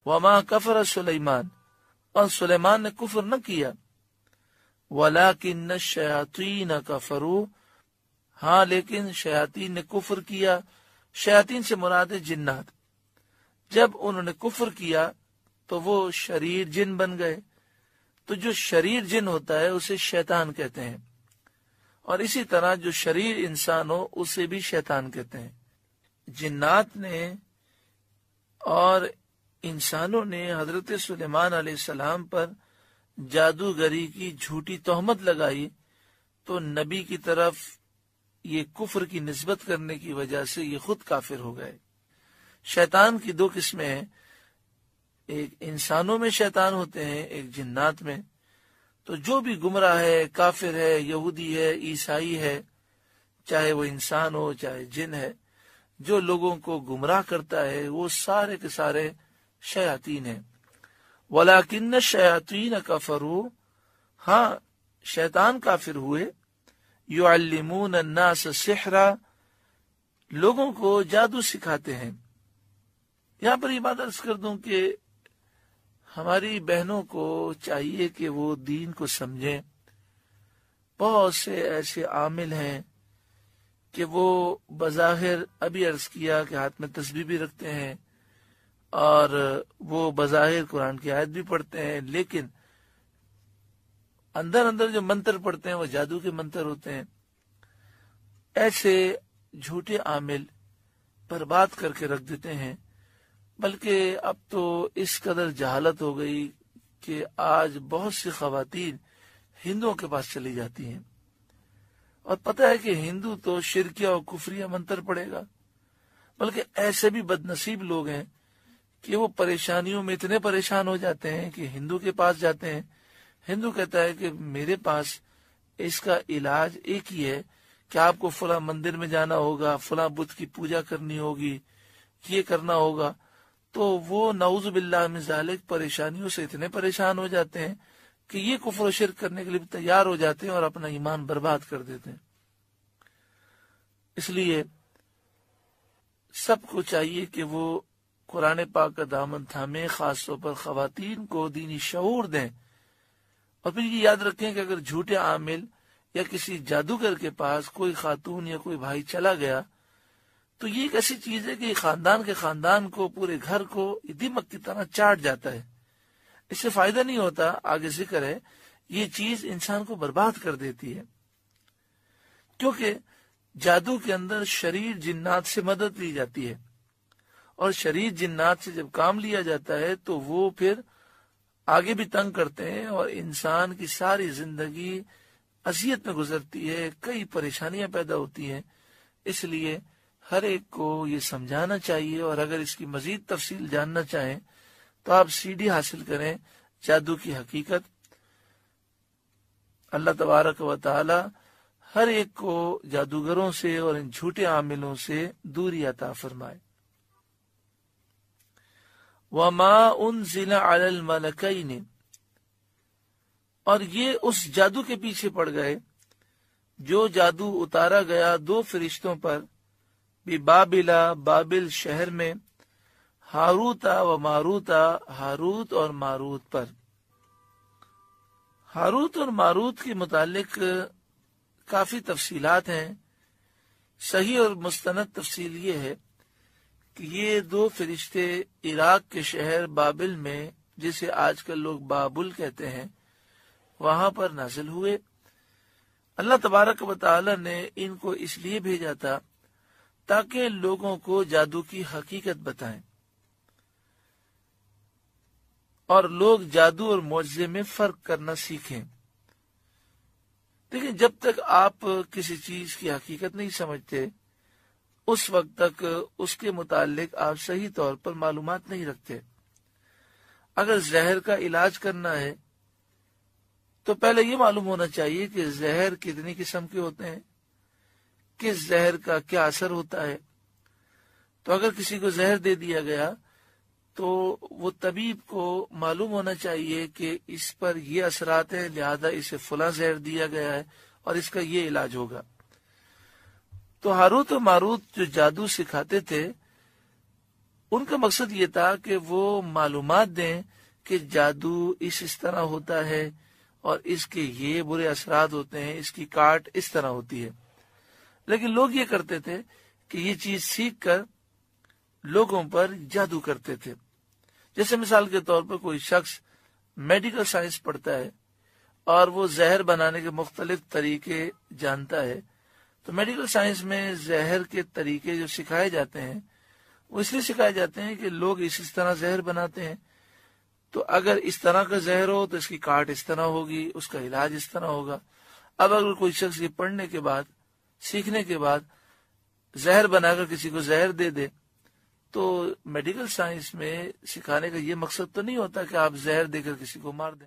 وما کفر سلیمان، اور سلیمان نے کفر نہ کیا، ولکن الشیاطین کفروا، ہاں لیکن شیاطین نے کفر کیا۔ شیاطین سے مراد ہے جنات۔ جب انہوں نے کفر کیا تو وہ شریر جن بن گئے، تو جو شریر جن ہوتا ہے اسے شیطان کہتے ہیں، اور اسی طرح جو شریر انسان ہو اسے بھی شیطان کہتے ہیں۔ جنات نے اور انسانوں نے حضرت سلیمان علیہ السلام پر جادوگری کی جھوٹی تہمت لگائی، تو نبی کی طرف یہ کفر کی نسبت کرنے کی وجہ سے یہ خود کافر ہو گئے۔ شیطان کی دو قسمیں ہیں، ایک انسانوں میں شیطان ہوتے ہیں، ایک جنات میں۔ تو جو بھی گمراہ ہے، کافر ہے، یہودی ہے، عیسائی ہے، چاہے وہ انسان ہو چاہے جن ہے، جو لوگوں کو گمراہ کرتا ہے وہ سارے کے سارے شیاطین ہیں۔ وَلَكِنَّ الشَّيَاطِينَ كَفَرُوا، ہاں شیطان کافر ہوئے، يُعَلِّمُونَ النَّاسَ السِّحْرَ، لوگوں کو جادو سکھاتے ہیں۔ یہاں پر یہ بات عرض کر دوں کہ ہماری بہنوں کو چاہیے کہ وہ دین کو سمجھیں۔ بہت سے ایسے عامل ہیں کہ وہ بظاہر ابھی عرض کیا کہ ہاتھ میں تسبیح بھی رکھتے ہیں اور وہ بظاہر قرآن کی آیت بھی پڑھتے ہیں، لیکن اندر اندر جو منتر پڑھتے ہیں وہ جادو کے منتر ہوتے ہیں۔ ایسے جھوٹے عامل برباد کر کے رکھ دیتے ہیں۔ بلکہ اب تو اس قدر جہالت ہو گئی کہ آج بہت سی خواتین ہندوؤں کے پاس چلی جاتی ہیں، اور پتہ ہے کہ ہندو تو شرکیہ اور کفریہ منتر پڑے گا۔ بلکہ ایسے بھی بد نصیب لوگ ہیں کہ وہ پریشانیوں میں اتنے پریشان ہو جاتے ہیں کہ ہندو کے پاس جاتے ہیں۔ ہندو کہتا ہے کہ میرے پاس اس کا علاج ایک ہی ہے کہ آپ کو فلاں مندر میں جانا ہوگا، فلاں بت کی پوجا کرنی ہوگی، یہ کرنا ہوگا۔ تو وہ نعوذ باللہ من ذالک پریشانیوں سے اتنے پریشان ہو جاتے ہیں کہ یہ کفر و شرک کرنے کے لیے تیار ہو جاتے ہیں اور اپنا ایمان برباد کر دیتے ہیں۔ اس لیے سب کو چاہیے کہ وہ قرآن پاک کا دامن تھامیں، خاص طور پر خواتین کو دینی شعور دیں، اور پھر یہ یاد رکھیں کہ اگر جھوٹے عامل یا کسی جادوگر کے پاس کوئی خاتون یا کوئی بھائی چلا گیا تو یہ ایک ایسی چیز ہے کہ یہ خاندان کے خاندان کو، پورے گھر کو دمک کی طرح چاٹ جاتا ہے۔ اس سے فائدہ نہیں ہوتا، آگے ذکر ہے، یہ چیز انسان کو برباد کر دیتی ہے، کیونکہ جادو کے اندر شریر جنات سے مدد لی جاتی ہے، اور شریر جنات سے جب کام لیا جاتا ہے تو وہ پھر آگے بھی تنگ کرتے ہیں، اور انسان کی ساری زندگی اذیت میں گزرتی ہے، کئی پریشانیاں پیدا ہوتی ہیں۔ اس لیے ہر ایک کو یہ سمجھانا چاہیے، اور اگر اس کی مزید تفصیل جاننا چاہیں تو آپ سی ڈی حاصل کریں، جادو کی حقیقت۔ اللہ تبارک و تعالی ہر ایک کو جادوگروں سے اور ان جھوٹے عاملوں سے دوری عطا فرمائے۔ وَمَا أُنزِلَ عَلَى الْمَلَكَيْنِ، اور یہ اس جادو کے پیچھے پڑ گئے جو جادو اتارا گیا دو فرشتوں پر، بابلا، بابل شہر میں، ہاروتا و ماروتا، ہاروت اور ماروت پر۔ ہاروت اور ماروت کے متعلق کافی تفصیلات ہیں۔ صحیح اور مستند تفصیل یہ ہے کہ یہ دو فرشتے عراق کے شہر بابل میں، جسے آج کل لوگ بابل کہتے ہیں، وہاں پر نازل ہوئے۔ اللہ تبارک و تعالی نے ان کو اس لیے بھیجا تھا تاکہ لوگوں کو جادو کی حقیقت بتائیں اور لوگ جادو اور معجزے میں فرق کرنا سیکھیں۔ لیکن جب تک آپ کسی چیز کی حقیقت نہیں سمجھتے، اس وقت تک اس کے متعلق آپ صحیح طور پر معلومات نہیں رکھتے۔ اگر زہر کا علاج کرنا ہے تو پہلے یہ معلوم ہونا چاہیے کہ زہر کتنی قسم کے ہوتے ہیں، کس زہر کا کیا اثر ہوتا ہے۔ تو اگر کسی کو زہر دے دیا گیا تو وہ طبیب کو معلوم ہونا چاہیے کہ اس پر یہ اثرات ہیں، لہذا اسے فلاں زہر دیا گیا ہے اور اس کا یہ علاج ہوگا۔ تو ہاروت و ماروت جو جادو سکھاتے تھے ان کا مقصد یہ تھا کہ وہ معلومات دیں کہ جادو اس طرح ہوتا ہے اور اس کے یہ برے اثرات ہوتے ہیں، اس کی کاٹ اس طرح ہوتی ہے۔ لیکن لوگ یہ کرتے تھے کہ یہ چیز سیکھ کر لوگوں پر جادو کرتے تھے۔ جیسے مثال کے طور پر کوئی شخص میڈیکل سائنس پڑھتا ہے اور وہ زہر بنانے کے مختلف طریقے جانتا ہے، تو میڈیکل سائنس میں زہر کے طریقے جو سکھائے جاتے ہیں وہ اس لیے سکھائے جاتے ہیں کہ لوگ اس طرح زہر بناتے ہیں، تو اگر اس طرح کا زہر ہو تو اس کی کاٹ اس طرح ہوگی، اس کا علاج اس طرح ہوگا۔ اب اگر کوئی شخص یہ پڑھنے کے بعد، سیکھنے کے بعد زہر بنا کر کسی کو زہر دے دے، تو میڈیکل سائنس میں سکھانے کا یہ مقصد تو نہیں ہوتا کہ آپ زہر دے کر کسی کو مار دیں۔